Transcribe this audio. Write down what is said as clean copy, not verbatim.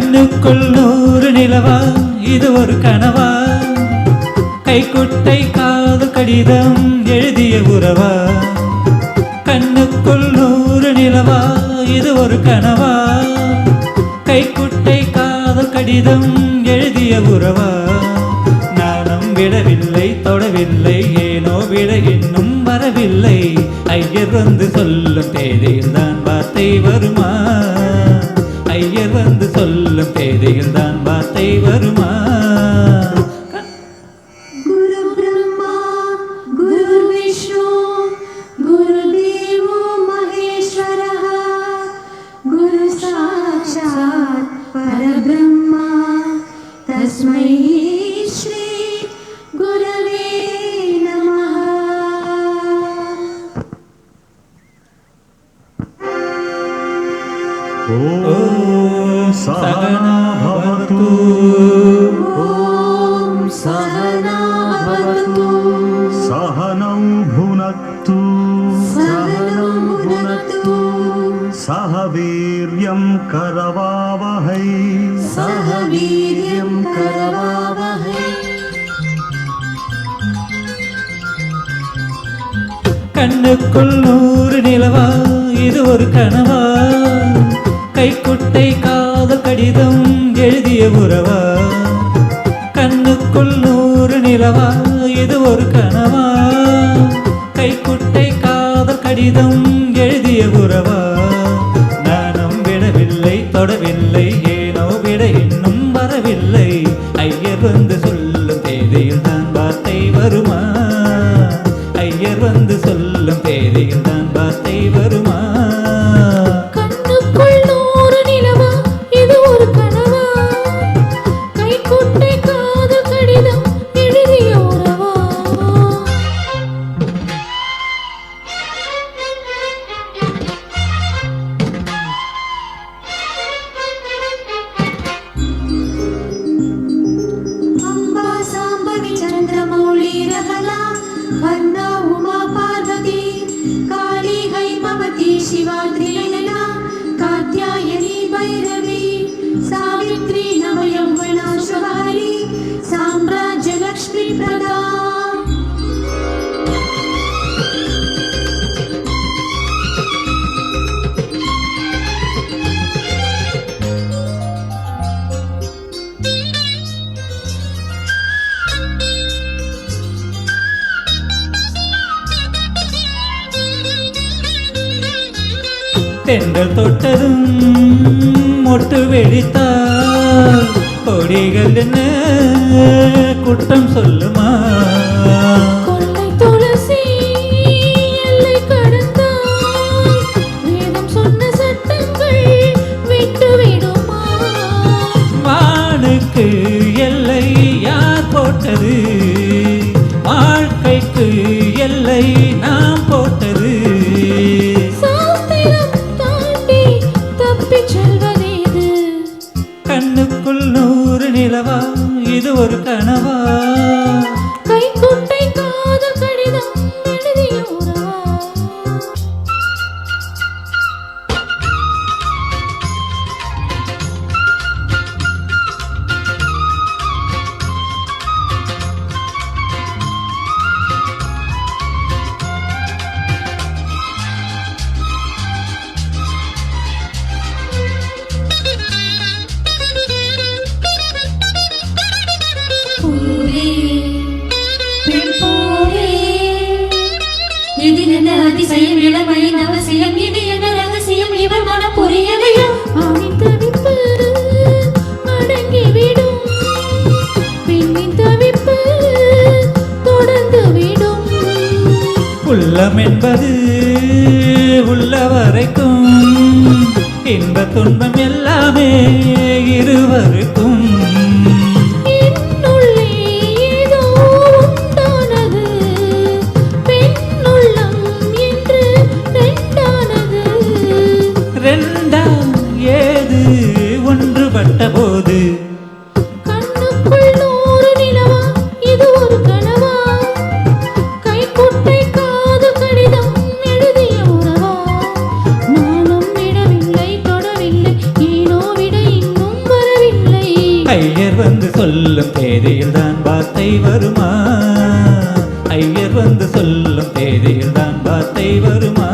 கண்ணுக்குள் 100 நிலவா இது ஒரு கனவா கைக்குட்டை காதல் கடிதம் எழுதிய உறவா கண்ணுக்குள் 100 நிலவா இது ஒரு கனவா கைக்குட்டை காதல் கடிதம் எழுதிய உறவா நானும் விடவில்லை தொடவில்லை ஏனோ விட இன்னும் வரவில்லை ஐயர் வந்து சொல்லும் தேதியில் தான் வார்த்தை வருமா ஐயர் வந்து சொல்லும் தேதியில் தான் வார்த்தை வருமா குரு பிரம்மா குரு விஷ்ணு குரு தேவோ மகேஸ்வரः குரு சாக்ஷாத் பரபிரம்மா தஸ்மை ஸ்ரீ குரவே நமः ஓம் சகனா பவது ஓம் சகனா பவது சகனௌ புனக்து சகனௌ புனக்து சஹ வீர்யம் கரவாவஹை சஹ வீர்யம் கரவாவஹை கண்ணுக்குள் 100 நிலவா இது ஒரு கனவா கைக்குட்டை காதல் கடிதம் எழுதிய உறவா கண்ணுக்குள் 100 நிலவா இது ஒரு கனவா கைக்குட்டை காதல் கடிதம் எழுதிய உறவா நானும் விடவில்லை தொடவில்லை ஏனோ விட இன்னும் வரவில்லை ஐயர் வந்து சொல்லும் தேதியில் தான் வார்த்தை வருமா ஐயர் வந்து சொல்லும் தேதியில் தான் வார்த்தை வருமா கண்ணுக்குள் 100 நிலவா இது ஒரு கனவா கைக்குட்டை காதல் கடிதம் எழுதிய உறவா அம்பா சாம்பவி சந்திரமௌலி ரகலா கர்ணா உமா பார்வதி காளி ஹைமவதி சிவா திரிநயனா காத்யாயனி பைரவி சாவித்ரி நவயௌவனா சுகாரி சாம்ராஜ்ய லக்ஷ்மி பிரதா தென்றல் தொட்டதும் மொட்டு வெடித்தால் கொடிகள் என்ன குற்றம் சொல்லுமா கொள்ளை துளசி எல்லை கடந்தால் வேதம் சொன்ன சட்டங்கள் விட்டு விடுமா வானுக்கு எல்லை யார் போட்டது வாழ்க்கைக்கு எல்லை நாம் போட்டது சாஸ்திரம் தாண்டி தப்பிச் செல்வதேது கண்ணுக்குள் 100 நிலவா இது ஒரு கனவா கைக்குட்டை காதல் கடிதம் எழுதிய உறவா பூவே பெண் பூவே இது என்ன அதிசயம் இளமையின் அவசியம் இது என்ன ரகசியம் இவர் மனம் புரியலையோ ஆணின் தவிப்பு அடங்கிவிடும் பெண்ணின் தவிப்பு தொடர்ந்து விடும் உள்ளம் என்பது உள்ள வரைக்கும் இன்ப துன்பம் எல்லாமே இருவருக்கும் என்னுள்ளே ஏதோ உண்டானது பெண்ணுள்ளம் என்று ரெண்டானது ரெண்டா ஏது ஒன்றுபட்ட போது கண்ணுக்குள் 100 நிலவா இது ஒரு கனவா கைக்குட்டை காதல் கடிதம் எழுதிய உறவா நானும் விடவில்லை தொடவில்லை ஏனோ விட இன்னும் வரவில்லை சொல்லும் தேதியில் தான் வார்த்தை வருமா? ஐயர் வந்து சொல்லும் தேதியில் தான் வார்த்தை வருமா?